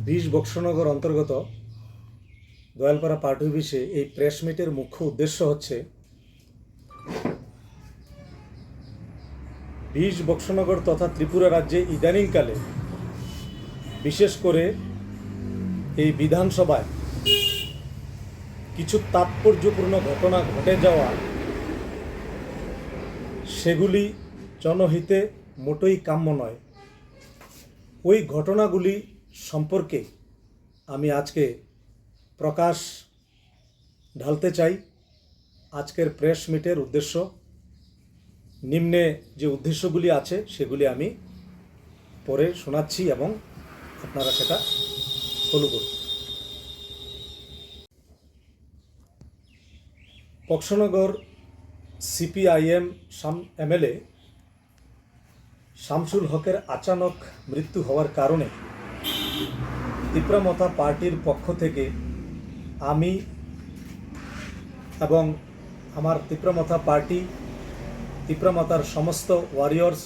২০ বক্সনগর অন্তর্গত দয়ালপাড়া পার্টি অফিসে এই প্রেস মিটের মুখ্য উদ্দেশ্য হচ্ছে ২০ বক্সনগর তথা ত্রিপুরা রাজ্যে ইদানিংকালে বিশেষ করে এই বিধানসভায় কিছু তাৎপর্যপূর্ণ ঘটনা ঘটে যাওয়া, সেগুলি জনহিতে মোটেই কাম্য নয়। ওই ঘটনাগুলি সম্পর্কে আমি আজকে প্রকাশ ঢালতে চাই। আজকের প্রেস মিটের উদ্দেশ্য, নিম্নে যে উদ্দেশ্যগুলি আছে সেগুলি আমি পরে শোনাচ্ছি এবং আপনারা সেটা ফলো করুন। বক্সনগর সিপিআইএম এমএলএ শামসুল হকের আচানক মৃত্যু হওয়ার কারণে তিপ্রামথা পার্টির পক্ষ থেকে আমি এবং আমার তিপ্রামথা পার্টি, তিপ্রামথার সমস্ত ওয়ারিয়র্স,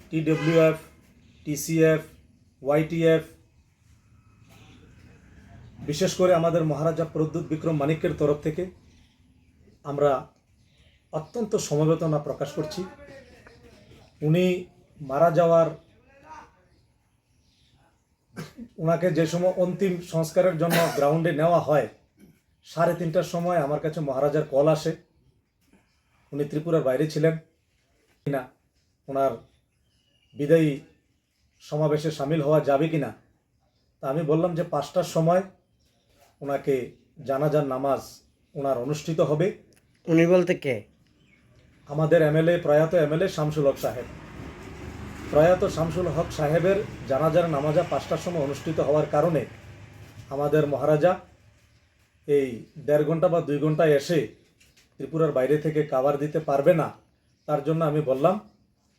টিডব্লিউএফ, টিসিএফ, ওয়াইটিএফ, বিশেষ করে আমাদের মহারাজা প্রদ্যুৎ বিক্রম মানিক্যের তরফ থেকে আমরা অত্যন্ত সমবেদনা প্রকাশ করছি। উনি মারা যাওয়ার, ওনাকে যে সময় অন্তিম সংস্কারের জন্য গ্রাউন্ডে নেওয়া হয়, 3:30টার সময় আমার কাছে মহারাজার কল আসে। উনি ত্রিপুরার বাইরে ছিলেন কিনা, ওনার বিদায়ী সমাবেশে সামিল হওয়া যাবে কিনা। তা আমি বললাম যে 5টার সময় ওনাকে জানাজার নামাজ ওনার অনুষ্ঠিত হবে। উনি বলতে কে? আমাদের এমএলএ, প্রয়াত এমএলএ শামসুল হক সাহেব। প্রয়াত শামসুল হক সাহেবের জানাজার নামাজা 5টার সময় অনুষ্ঠিত হওয়ার কারণে আমাদের মহারাজা এই 1.5 ঘন্টা বা 2 ঘন্টায় এসে ত্রিপুরার বাইরে থেকে কাভার দিতে পারবে না। তার জন্য আমি বললাম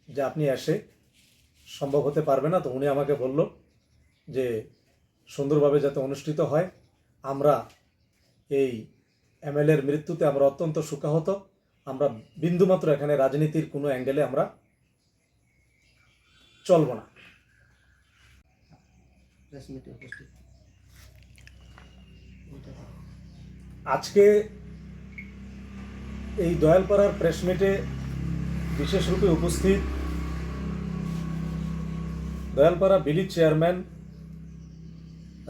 যে আপনি এসে সম্ভব হতে পারবে না। তো উনি আমাকে বলল যে সুন্দরভাবে যাতে অনুষ্ঠিত হয়। আমরা এই এমএলএর মৃত্যুতে আমরা অত্যন্ত শোকাহত। আমরা বিন্দুমাত্র এখানে রাজনীতির কোনো অ্যাঙ্গেলে আমরা চলব না। আজকে এই দয়ালপাড়ার প্রেস মিটে বিশেষ রূপে উপস্থিত Dayalpara village chairman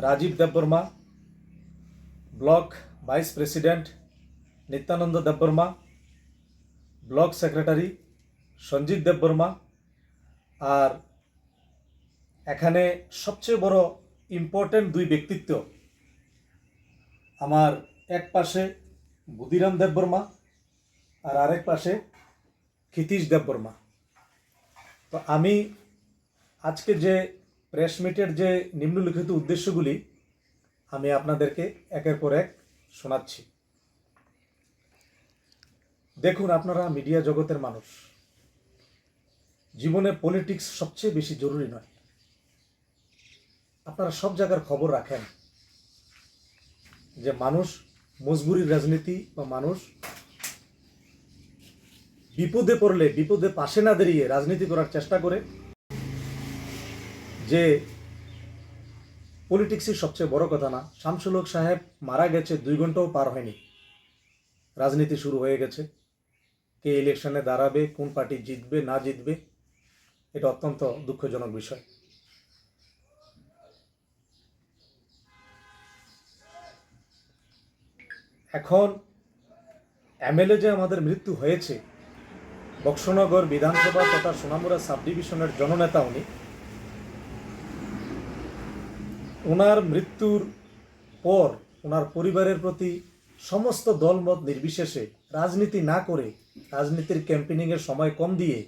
Rajib Debbarma, block vice president Nityananda Debbarma, block secretary Sanjit Debbarma, আর এখানে সবচেয়ে বড় ইম্পর্টেন্ট 2 ব্যক্তিত্ব, আমার এক পাশে বুদিরাম দেববর্মা আর আরেক পাশে ক্ষিতীশ দেববর্মা। তো আমি আজকে যে প্রেস মিটের যে নিম্নলিখিত উদ্দেশ্যগুলি আমি আপনাদেরকে একের পর এক শোনাচ্ছি। দেখুন, আপনারা মিডিয়া জগতের মানুষ, জীবনে পলিটিক্স সবচেয়ে বেশি জরুরি নয়। আপনারা সব জায়গার খবর রাখেন যে মানুষ মজবুরির রাজনীতি বা মানুষ বিপদে পড়লে বিপদে পাশে না দাঁড়িয়ে রাজনীতি করার চেষ্টা করে। যে পলিটিক্সই সবচেয়ে বড় কথা না। শামসুল হক সাহেব মারা গেছে, 2 ঘন্টাও পার হয়নি, রাজনীতি শুরু হয়ে গেছে। কে ইলেকশনে দাঁড়াবে, কোন পার্টি জিতবে না জিতবে, এটা অত্যন্ত দুঃখজনক বিষয়। এখন এমএলএ যে আমাদের মৃত্যু হয়েছে, বক্সনগর বিধানসভা তথা সোনামুড়া সাব ডিভিশনের জননেতা উনি, ওনার মৃত্যুর পর ওনার পরিবারের প্রতি সমস্ত দলমত নির্বিশেষে রাজনীতি না করে, রাজনীতির ক্যাম্পেনিংয়ের সময় কম দিয়ে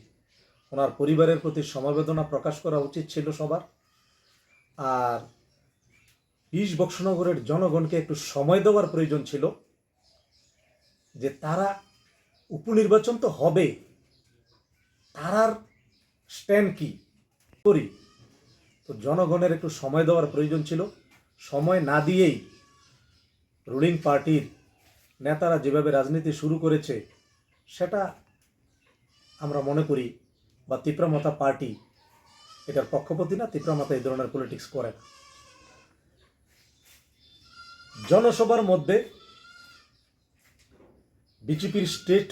ওনার পরিবারের প্রতি সমবেদনা প্রকাশ করা উচিত ছিল সবার। আর 20 বক্সনগরের জনগণকে একটু সময় দেওয়ার প্রয়োজন ছিল, যে তারা উপনির্বাচন তো হবে, তারার স্ট্যান্ড কি করি। তো জনগণের একটু সময় দেওয়ার প্রয়োজন ছিল। সময় না দিয়েই রুলিং পার্টির নেতারা যেভাবে রাজনীতি শুরু করেছে, সেটা আমরা মনে করি, বা তিপ্রামথা পার্টি এটার পক্ষপাতী না। তিপ্রামথা এই ধরনের পলিটিক্স করে না। জনসভার মধ্যে বিজেপির স্টেট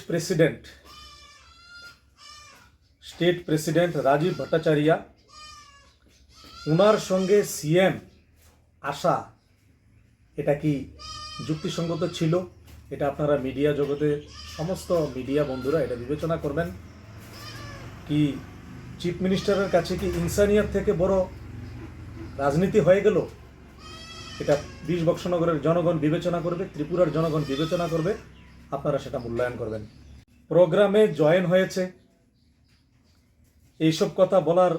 প্রেসিডেন্ট রাজীব ভট্টাচার্য ওনার সঙ্গে সিএম আসা এটা কি যুক্তিসঙ্গত ছিল? এটা আপনারা মিডিয়া জগতে সমস্ত মিডিয়া বন্ধুরা এটা বিবেচনা করবেন। কি চিফ মিনিস্টারের কাছে কি ইনসানিয়াত থেকে বড় রাজনীতি হয়ে গেল? এটা 20 বক্সনগরের জনগণ বিবেচনা করবে, ত্রিপুরার জনগণ বিবেচনা করবে, আপনারা সেটা মূল্যায়ন করবেন। প্রোগ্রামে জয়েন হয়েছে, এইসব কথা বলার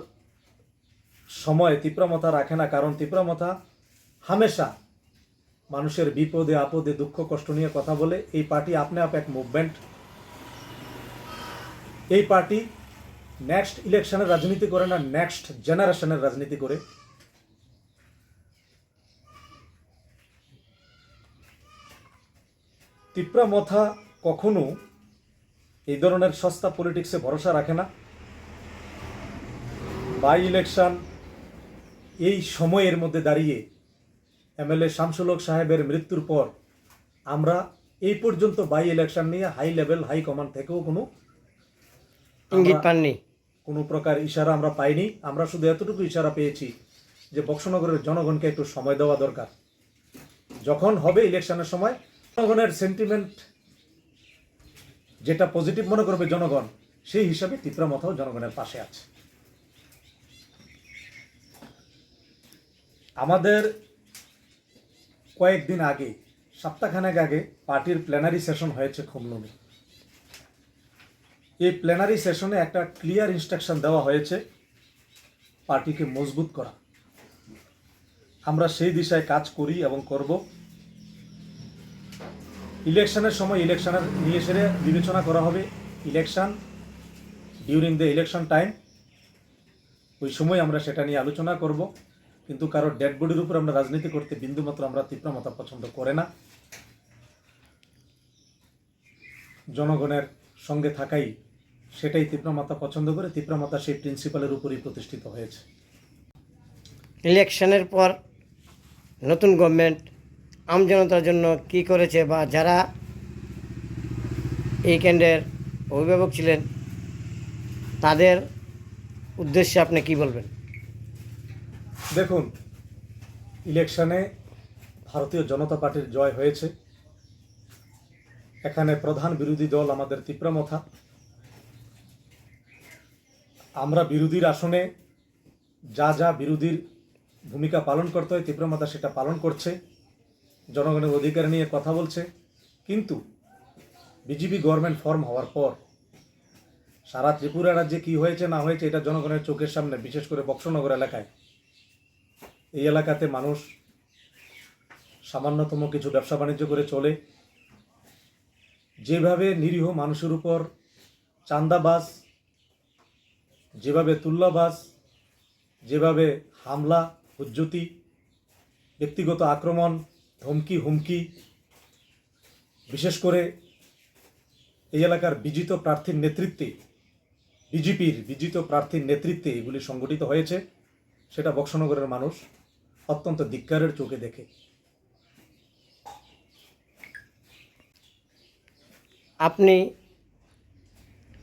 সময় তিপ্রামথা রাখে না, কারণ তিপ্রামথা হামেশা মানুষের বিপদে আপদে দুঃখ কষ্ট নিয়ে কথা বলে। এই পার্টি আপনি আপ এক মুভমেন্ট। এই পার্টি নেক্সট ইলেকশনের রাজনীতি করে না, নেক্সট জেনারেশনের রাজনীতি করে। তিপ্রামথা কখনো এই ধরনের সস্তা পলিটিক্সে ভরসা রাখে না। বাই ইলেকশন এই সময়ের মধ্যে দাঁড়িয়ে এমএলএ শামসুল হক সাহেবের মৃত্যুর পর আমরা এই পর্যন্ত বাই ইলেকশন নিয়ে হাই লেভেল হাই কমান্ড থেকেও কোনো ইঙ্গিত পাননি, কোনো প্রকার ইশারা আমরা পাইনি। আমরা শুধু এতটুকু ইশারা পেয়েছি যে বক্সনগরের জনগণকে একটু সময় দেওয়া দরকার। যখন হবে ইলেকশনের সময় জনগণের সেন্টিমেন্ট যেটা পজিটিভ মনে করবে জনগণ, সেই হিসাবে তিপ্রামথাও জনগণের পাশে আছে। আমাদের কয়েকদিন আগে, সপ্তাহখানেক আগে পার্টির প্ল্যানারি সেশন হয়েছে খুমলুনে। এই প্ল্যানারি সেশনে একটা ক্লিয়ার ইনস্ট্রাকশন দেওয়া হয়েছে পার্টিকে মজবুত করা। আমরা সেই দিশায় কাজ করি এবং করব। ইলেকশনের সময় ইলেকশনের নিয়ে সেরে বিবেচনা করা হবে। Election during the election time, ওই সময় আমরা সেটা নিয়ে আলোচনা করব। কিন্তু কারো ডেড বডির উপর আমরা রাজনীতি করতে বিন্দুমাত্র আমরা তিপ্রামথা পছন্দ করে না। জনগণের সঙ্গে থাকাই সেটাই তিপ্রামথা পছন্দ করে। তিপ্রামথা সেই প্রিন্সিপালের উপরই প্রতিষ্ঠিত হয়েছে। ইলেকশনের পর নতুন গভর্নমেন্ট আমজনতার জন্য কি করেছে, বা যারা এই কেন্দ্রের অভিভাবক ছিলেন তাদের উদ্দেশ্যে আপনি কি বলবেন? দেখুন, ইলেকশনে ভারতীয় জনতা পার্টির জয় হয়েছে। এখানে প্রধান বিরোধী দল আমাদের তিপ্রামথা। আমরা বিরোধীর আসনে যা যা বিরোধীর ভূমিকা পালন করতে হয় তিপ্রামথা সেটা পালন করছে, জনগণের অধিকার নিয়ে কথা বলছে। কিন্তু বিজেপি গভর্নমেন্ট ফর্ম হওয়ার পর সারা ত্রিপুরা রাজ্যে কী হয়েছে না হয়েছে এটা জনগণের চোখের সামনে, বিশেষ করে বক্সনগর এলাকায়। এই এলাকাতে মানুষ সামান্যতম কিছু ব্যবসা বাণিজ্য করে চলে। যেভাবে নিরীহ মানুষের উপর চাঁদাবাজ, যেভাবে তুল্লাবাজ, যেভাবে হামলা হুজ্জতি, ব্যক্তিগত আক্রমণ, ধমকি হুমকি, বিশেষ করে এই এলাকার বিজিত প্রার্থীর নেতৃত্বে, বিজেপির বিজিত প্রার্থীর নেতৃত্বে এগুলি সংগঠিত হয়েছে, সেটা বক্সনগরের মানুষ অত্যন্ত ধিক্কারের চোখে দেখে। আপনি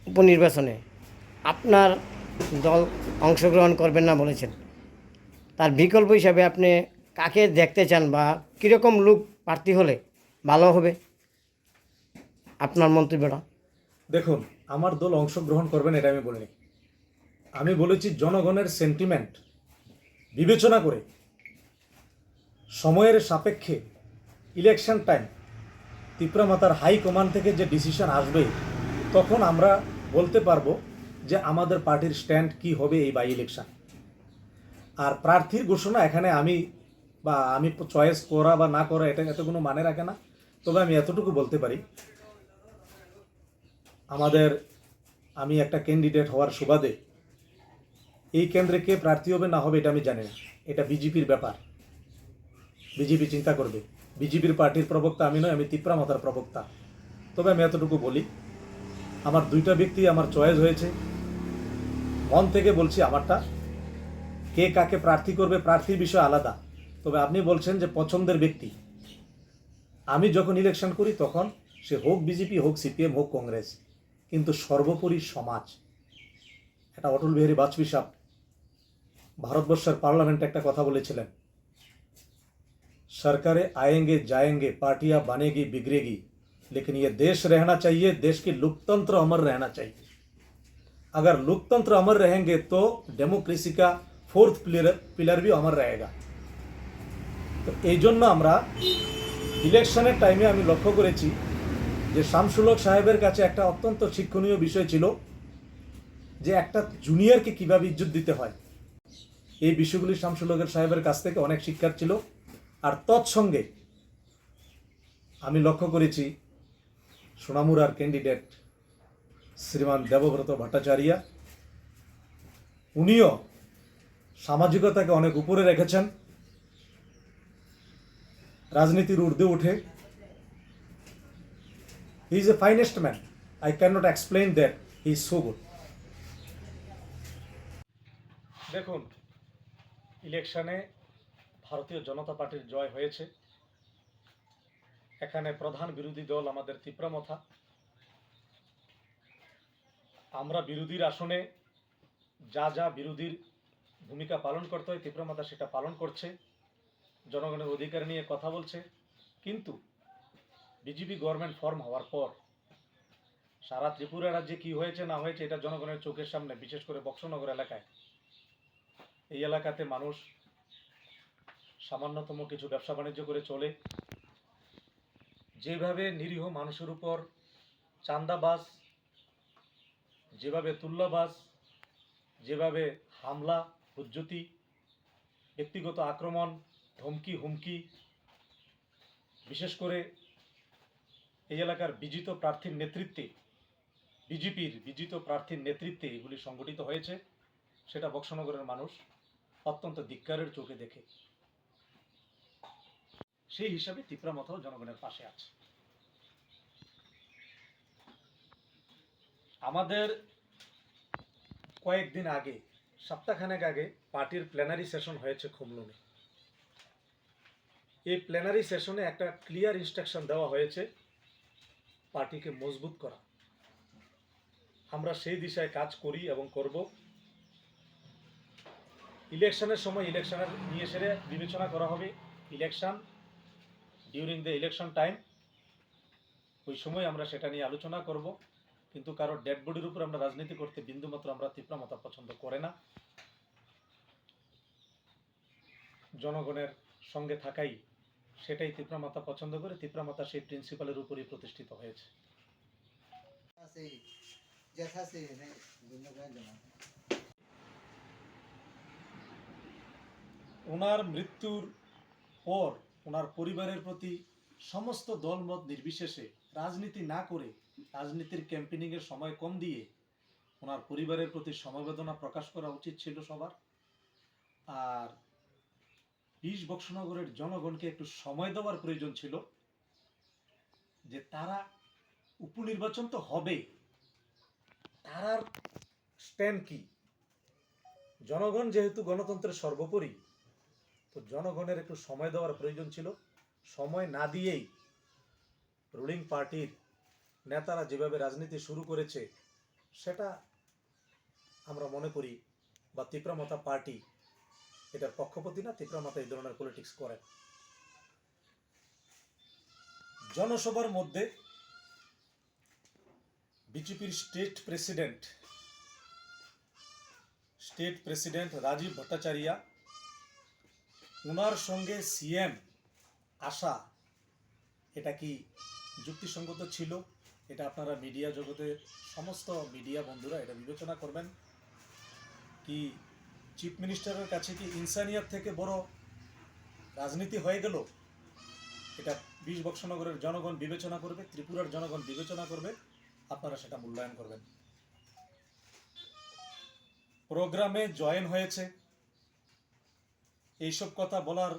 উপনির্বাচনে আপনার দল অংশগ্রহণ করবেন না বলেছেন, তার বিকল্প হিসাবে আপনি কাকে দেখতে চান, বা কীরকম লোক প্রার্থী হলে ভালো হবে, আপনার মন্তব্যটা? দেখুন, আমার দল অংশগ্রহণ করবেন এটা আমি বলিনি। আমি বলেছি জনগণের সেন্টিমেন্ট বিবেচনা করে সময়ের সাপেক্ষে ইলেকশন টাইম তিপ্রামথার হাই কমান্ড থেকে যে ডিসিশন আসবে তখন আমরা বলতে পারবো যে আমাদের পার্টির স্ট্যান্ড কি হবে এই বাই ইলেকশন। আর প্রার্থীর ঘোষণা এখানে আমি চয়েস করা বা না করা এটা এত কোনো মানে রাখে না। তবে আমি এতটুকু বলতে পারি, আমি একটা ক্যান্ডিডেট হওয়ার সুবাদে এই কেন্দ্রে কে প্রার্থী হবে না হবে এটা আমি জানি না। এটা বিজেপির ব্যাপার, বিজেপি চিন্তা করবে। বিজেপির পার্টির প্রবক্তা আমি নয়, আমি তিপ্রামথার প্রবক্তা। তবে আমি এতটুকু বলি, আমার দুইটা ব্যক্তি আমার চয়েস হয়েছে, মন থেকে বলছি আমারটা। কে কাকে প্রার্থী করবে প্রার্থীর বিষয় আলাদা, তবে আপনি বলছেন যে পছন্দের ব্যক্তি, আমি যখন ইলেকশন করি তখন সে হোক বিজেপি, হোক সিপিএম, হোক কংগ্রেস, কিন্তু সর্বোপরি সমাজ। এটা অটল বিহারী বাজপেয়ী সাহেব ভারতবর্ষের পার্লামেন্টে একটা কথা বলেছিলেন, सरकारें आएंगे जाएंगे, पार्टियां बनेगी बिगड़ेगी, लेकिन ये देश रहना चाहिए, देश की लोकतंत्र अमर रहना चाहिए। अगर लोकतंत्र अमर रहेंगे तो डेमोक्रेसी का फोर्थ पिलर भी अमर रहेगा। তো এই জন্য আমরা ইলেকশনের টাইমে আমি লক্ষ্য করেছি যে শামসুল হক সাহেবের কাছে একটা অত্যন্ত শিক্ষণীয় বিষয় ছিল যে একটা জুনিয়রকে কিভাবে ইজ্জত দিতে হয়। এই বিষয়গুলি শামসুল হক সাহেবের কাছ থেকে অনেক শিক্ষার ছিল। আর তৎসঙ্গে আমি লক্ষ্য করেছি সোনামুড়ার ক্যান্ডিডেট শ্রীমান দেবব্রত ভট্টাচার্য, উনিও সামাজিকতাকে অনেক উপরে রেখেছেন, রাজনীতির ঊর্ধ্বে উঠে। He is a finest man, I can not explain that he is so good. দেখুন, ইলেকশনে ভারতীয় জনতা পার্টির জয় হয়েছে। এখানে প্রধান বিরোধী দল আমাদের তীব্রমথা। আমরা বিরোধীর আসনে যা যা বিরোধীর ভূমিকা পালন করতে হয় তীব্রমথা সেটা পালন করছে, জনগণের অধিকার নিয়ে কথা বলছে। কিন্তু বিজেপি গভর্নমেন্ট ফর্ম হওয়ার পর সারা ত্রিপুরা রাজ্যে কি হয়েছে না হয়েছে এটা জনগণের চোখের সামনে, বিশেষ করে বক্সনগর এলাকায়। এই এলাকাতে মানুষ সামান্যতম কিছু ব্যবসা বাণিজ্য করে চলে। যেভাবে নিরীহ মানুষের উপর চাঁদাবাজ, যেভাবে তুল্যবাজ, যেভাবে হামলা, হুজ্জতি, ব্যক্তিগত আক্রমণ, ধমকি, হুমকি, বিশেষ করে এই এলাকার বিজিত প্রার্থীর নেতৃত্বে, বিজেপির বিজিত প্রার্থীর নেতৃত্বে এগুলি সংগঠিত হয়েছে, সেটা বক্সনগরের মানুষ অত্যন্ত ধিক্কারের চোখে দেখে। সেই হিসাবে তীব্রমথাও জনগণের পাশে আছে। আমাদের কয়েকদিন আগে, সপ্তাহখানেক আগে পার্টির প্ল্যানারি সেশন হয়েছে খুমলুনে। এই প্ল্যানারি সেশনে একটা ক্লিয়ার ইনস্ট্রাকশন দেওয়া হয়েছে পার্টিকে মজবুত করা। আমরা সেই দিশায় কাজ করি এবং করব। ইলেকশনের সময় ইলেকশনের নিয়ে সেরে বিবেচনা করা হবে। Election during the election time, ওই সময় আমরা সেটা নিয়ে আলোচনা করব। কিন্তু কারো ডেড বডির উপর আমরা রাজনীতি করতে বিন্দুমাত্র আমরা তীব্রমথা পছন্দ করে না। জনগণের সঙ্গে থাকাই, সেটাই তীব্রমথা পছন্দ করে। তীব্রমথা সেই প্রিন্সিপালের উপরই প্রতিষ্ঠিত হয়েছে। ওনার মৃত্যুর পর ওনার পরিবারের প্রতি সমস্ত দলমত নির্বিশেষে রাজনীতি না করে, রাজনীতির ক্যাম্পেনিংয়ের সময় কম দিয়ে ওনার পরিবারের প্রতি সমবেদনা প্রকাশ করা উচিত ছিল সবার। আর 20 বক্সনগরের জনগণকে একটু সময় দেওয়ার প্রয়োজন ছিল যে তারা উপনির্বাচন তো হবে, তারার স্ট্যান্ড কি। জনগণ যেহেতু গণতন্ত্রের সর্বোপরি, তো জনগণের একটু সময় দেওয়ার প্রয়োজন ছিল। সময় না দিয়েই রুলিং পার্টির নেতারা যেভাবে রাজনীতি শুরু করেছে, সেটা আমরা মনে করি, বা তীব্রমথা পার্টি এটার পক্ষপাতী না। তীব্রমথা এই ধরনের পলিটিক্স করে। জনসভার মধ্যে বিজেপির স্টেট প্রেসিডেন্ট রাজীব ভট্টাচার্য, ওনার সঙ্গে সিএম আসা, এটা কি যুক্তিসঙ্গত ছিল? এটা আপনারা মিডিয়া জগতের সমস্ত মিডিয়া বন্ধুরা এটা বিবেচনা করবেন। কি চিফ মিনিস্টারের কাছে কি ইনসানিয়াত থেকে বড় রাজনীতি হয়ে গেল? এটা 20 বক্সনগরের জনগণ বিবেচনা করবে, ত্রিপুরার জনগণ বিবেচনা করবে, আপনারা সেটা মূল্যায়ন করবেন। প্রোগ্রামে জয়েন হয়েছে, এইসব কথা বলার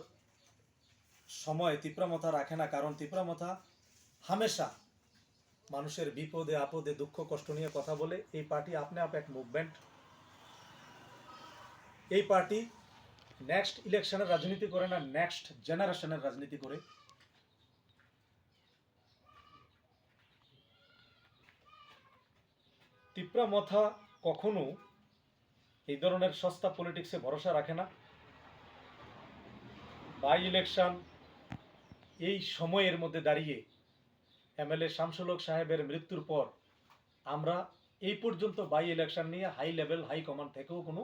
সময় তীব্রমথা রাখে না। কারণ তীব্রমথা হামেশা মানুষের বিপদে আপদে দুঃখ কষ্ট নিয়ে কথা বলে। এই পার্টি আপনি আপ এক মুভমেন্ট। এই পার্টি নেক্সট ইলেকশনের রাজনীতি করে না, নেক্সট জেনারেশনের রাজনীতি করে। তিপ্রা মথা কখনো এই ধরনের সস্তা পলিটিক্সে ভরসা রাখে না। বাই ইলেকশন এই সময়ের মধ্যে দাঁড়িয়ে এমএলএ শামসুল হক সাহেবের মৃত্যুর পর আমরা এই পর্যন্ত বাই ইলেকশন নিয়ে হাই লেভেল হাই কমান্ড থেকেও কোনো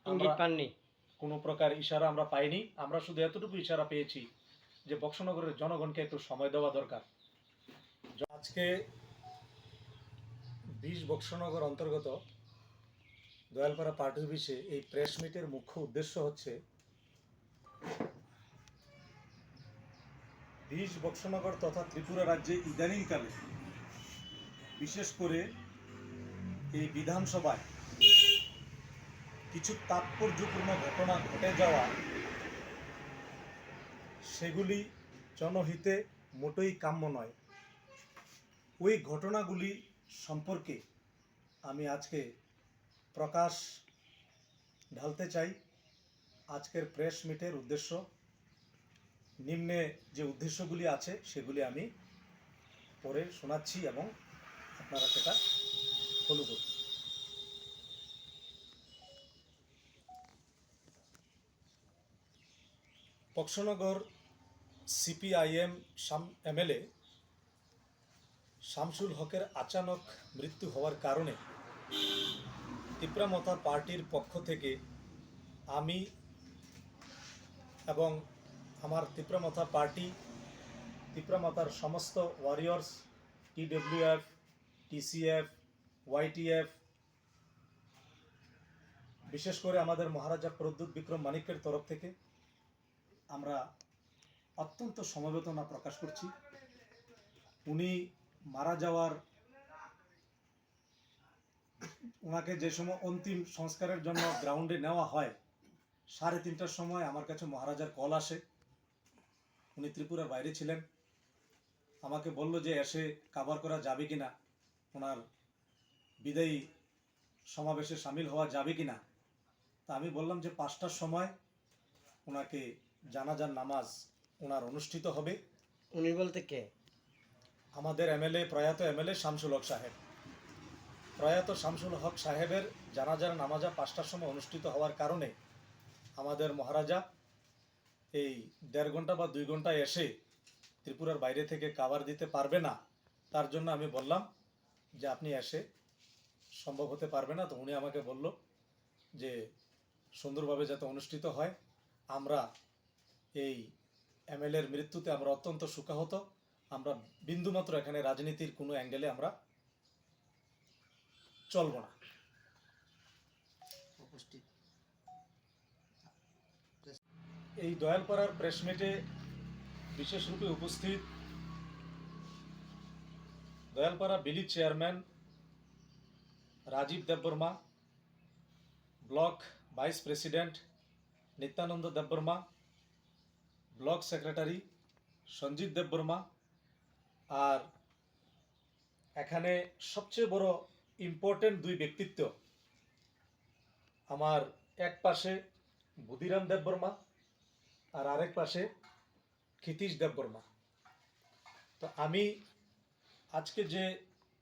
ইঙ্গিত পাননি। কোনো প্রকার ইশারা আমরা পাইনি। আমরা শুধু এতটুকু ইশারা পেয়েছি যে বক্সনগরের জনগণকে একটু সময় দেওয়া দরকার। আজকে 20 বক্সনগর অন্তর্গত দয়ালপাড়া পার্টি অফিসে এই প্রেস মিটের মুখ্য উদ্দেশ্য হচ্ছে 20 বক্সনগর তথা ত্রিপুরা রাজ্যে ইদানিংকালে বিশেষ করে এই বিধানসভায় কিছু তাৎপর্যপূর্ণ ঘটনা ঘটে যাওয়া, সেগুলি জনহিতে মোটেই কাম্য নয়। ওই ঘটনাগুলি সম্পর্কে আমি আজকে প্রকাশ ঢালতে চাই। আজকের প্রেস মিটের উদ্দেশ্য নিম্নে যে উদ্দেশ্যগুলি আছে সেগুলি আমি পরে শোনাচ্ছি এবং আপনারা সেটা ফলো করুন। বক্সনগর সিপিআইএম এমএলএ শামসুল হকের আচানক মৃত্যু হওয়ার কারণে তিপ্রামথা পার্টির পক্ষ থেকে আমি এবং আমার তিপ্রামথা পার্টি, তিপ্রামথার সমস্ত ওয়ারিয়র্স, টিডব্লিউএফ, টিসিএফ, ওয়াইটিএফ, বিশেষ করে আমাদের মহারাজা প্রদ্যুৎ বিক্রম মানিক্যের তরফ থেকে আমরা অত্যন্ত সমবেদনা প্রকাশ করছি। উনি মারা যাওয়ার, ওনাকে যে সময় অন্তিম সংস্কারের জন্য গ্রাউন্ডে নেওয়া হয় 3:30টার সময় আমার কাছে মহারাজার কল আসে। উনি ত্রিপুরার বাইরে ছিলেন। আমাকে বলল যে এসে কাভার করা যাবে কিনা, ওনার বিদায়ী সমাবেশে সামিল হওয়া যাবে কিনা। তা আমি বললাম যে 5টার সময় ওনাকে জানাজার নামাজ ওনার অনুষ্ঠিত হবে। উনি বলতে কে? আমাদের এমএলএ, প্রয়াত এমএলএ শামসুল হক সাহেব। প্রয়াত শামসুল হক সাহেবের জানাজার নামাজা 5টার সময় অনুষ্ঠিত হওয়ার কারণে আমাদের মহারাজা এই 1.5 ঘন্টা বা 2 ঘন্টা এসে ত্রিপুরার বাইরে থেকে কাভার দিতে পারবে না। তার জন্য আমি বললাম যে আপনি এসে সম্ভব হতে পারবে না। তো উনি আমাকে বলল যে সুন্দরভাবে যাতে অনুষ্ঠিত হয়। আমরা এই এমএলএর মৃত্যুতে আমরা অত্যন্ত শোকাহত। আমরা বিন্দুমাত্র এখানে রাজনীতির কোনো অ্যাঙ্গেলে আমরা চলব না। এই দয়ালপাড়ার প্রেসমিটে বিশেষ রূপে উপস্থিত Dayalpara village chairman Rajib Debbarma, block vice president Nityananda Debbarma, block secretary Sanjit Debbarma, আর এখানে সবচেয়ে বড় ইম্পর্টেন্ট 2 ব্যক্তিত্ব, আমার এক পাশে বুধিরাম দেববর্মা আর আরেক পাশে ক্ষিতীশ দেববর্মা। তো আমি আজকে যে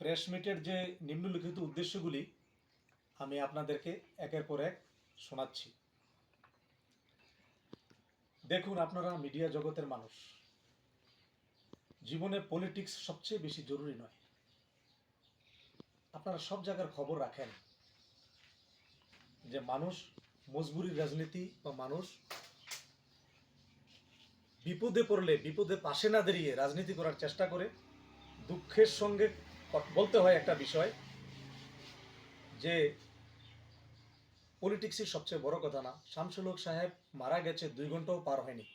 প্রেস মিটের যে নিম্নলিখিত উদ্দেশ্যগুলি আমি আপনাদেরকে একের পর এক শোনাচ্ছি। দেখুন, আপনারা মিডিয়া জগতের মানুষ, জীবনে পলিটিক্স সবচেয়ে বেশি জরুরি নয়। আপনারা সব জায়গার খবর রাখেন যে মানুষ মজবুরির রাজনীতি বা মানুষ বিপদে পড়লে বিপদে পাশে না দাঁড়িয়ে রাজনীতি করার চেষ্টা করে। দুঃখের সঙ্গে বলতে হয় একটা বিষয় যে পলিটিক্সই সবচেয়ে বড় কথা না। শামসুল হক সাহেব মারা গেছে 2 ঘন্টাও পার হয়নি,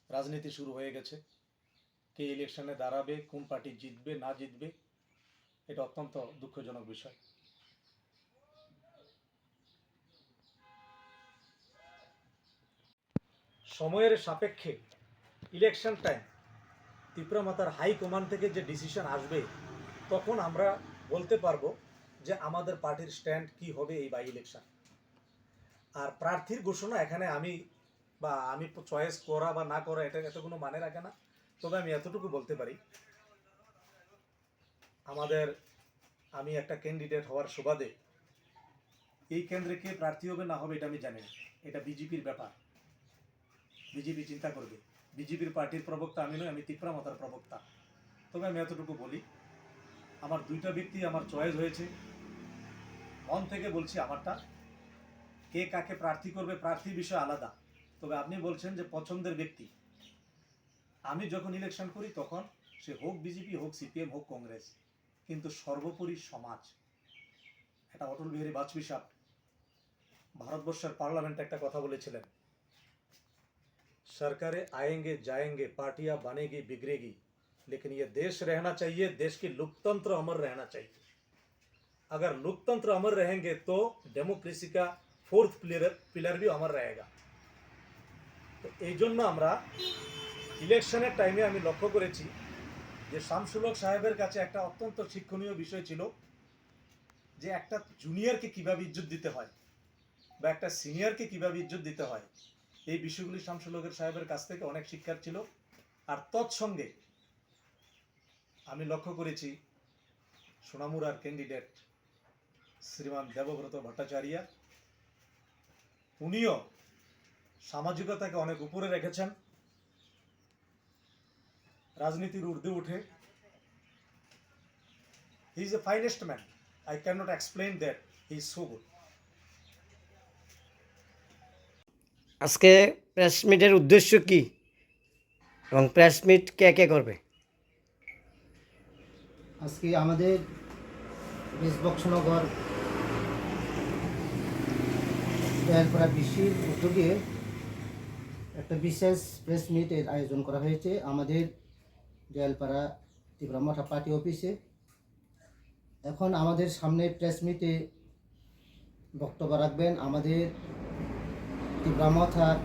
রাজনীতি শুরু হয়ে গেছে। কে ইলেকশনে দাঁড়াবে, কোন পার্টি জিতবে না জিতবে, এটা অত্যন্ত দুঃখজনক বিষয়। সময়ের সাপেক্ষে ইলেকশন টাইম তিপ্রামাতার হাই কমান্ড থেকে যে ডিসিশন আসবে তখন আমরা বলতে পারবো যে আমাদের পার্টির স্ট্যান্ড কি হবে এই বাই ইলেকশন। আর প্রার্থীর ঘোষণা এখানে আমি চয়েস করা বা না করা এটা এত কোনো মানে রাখে না। তবে আমি এতটুকু বলতে পারি, আমাদের আমি একটা ক্যান্ডিডেট হওয়ার সুবাদে এই কেন্দ্রে কে প্রার্থী হবে না হবে এটা আমি জানি না, এটা বিজেপির ব্যাপার, বিজেপি চিন্তা করবে। বিজেপির পার্টির প্রবক্তা আমি নই, আমি তিপ্রামতার প্রবক্তা। তবে আমি এতটুকু বলি, আমার দুইটা ব্যক্তি আমার চয়েস হয়েছে, মন থেকে বলছি আমারটা। কে কাকে প্রার্থী করবে প্রার্থীর বিষয় আলাদা, তবে আপনি বলছেন যে পছন্দের ব্যক্তি। আমি যখন ইলেকশন করি তখন সে হোক বিজেপি, হোক সিপিএম, হোক কংগ্রেস, কিন্তু সর্বোপরি সমাজ। এটা অটল বিহারী বাজপেয়ী সাহেব ভারতবর্ষের পার্লামেন্টে একটা কথা বলেছিলেন, सरकारें आएंगे जाएंगे, पार्टियां बनेगी बिगड़ेगी, लेकिन ये देश रहना चाहिए, देश की लोकतंत्र अमर रहना चाहिए। अगर लोकतंत्र अमर रहेंगे तो डेमोक्रेसी का फोर्थ पिलर भी अमर रहेगा। তো এই জন্য আমরা ইলেকশনের টাইমে আমি লক্ষ্য করেছি যে শামসুল হক সাহেবের কাছে একটা অত্যন্ত শিক্ষণীয় বিষয় ছিল যে একটা জুনিয়রকে কিভাবে ইজ্জত দিতে হয় বা একটা সিনিয়রকে কিভাবে ইজ্জত দিতে হয়, এই বিষয়গুলি শামসুল হক সাহেবের কাছ থেকে অনেক শিক্ষার ছিল। আর তৎসঙ্গে আমি লক্ষ্য করেছি সোনামুড়ার ক্যান্ডিডেট শ্রীমান দেবব্রত ভট্টাচার্য, উনিও সামাজিকতাকে অনেক উপরে রেখেছেন, রাজনীতির ঊর্ধ্বে উঠে। He is a finest man, I can not explain that he is so good. আজকে প্রেস মিটের উদ্দেশ্য কি এবং প্রেস মিট কে কে করবে? আজকে আমাদের বক্সনগর দয়ালপাড়া বিসির উদ্যোগে একটা বিশেষ প্রেস মিটের আয়োজন করা হয়েছে আমাদের দয়ালপাড়া তিপ্রামথা পার্টি অফিসে। এখন আমাদের সামনে প্রেস মিটে বক্তব্য রাখবেন আমাদের তিপ্রামথার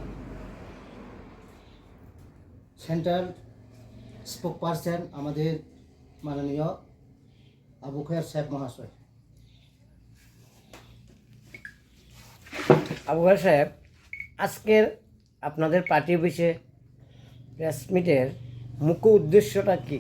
সেন্ট্রাল স্পোক পারসন আমাদের মাননীয় আবু খয়ের সাহেব মহাশয়। আবু খায়ের সাহেব, আজকের আপনাদের পার্টি অফিসে প্রেস মিটের মুখ্য উদ্দেশ্যটা কি?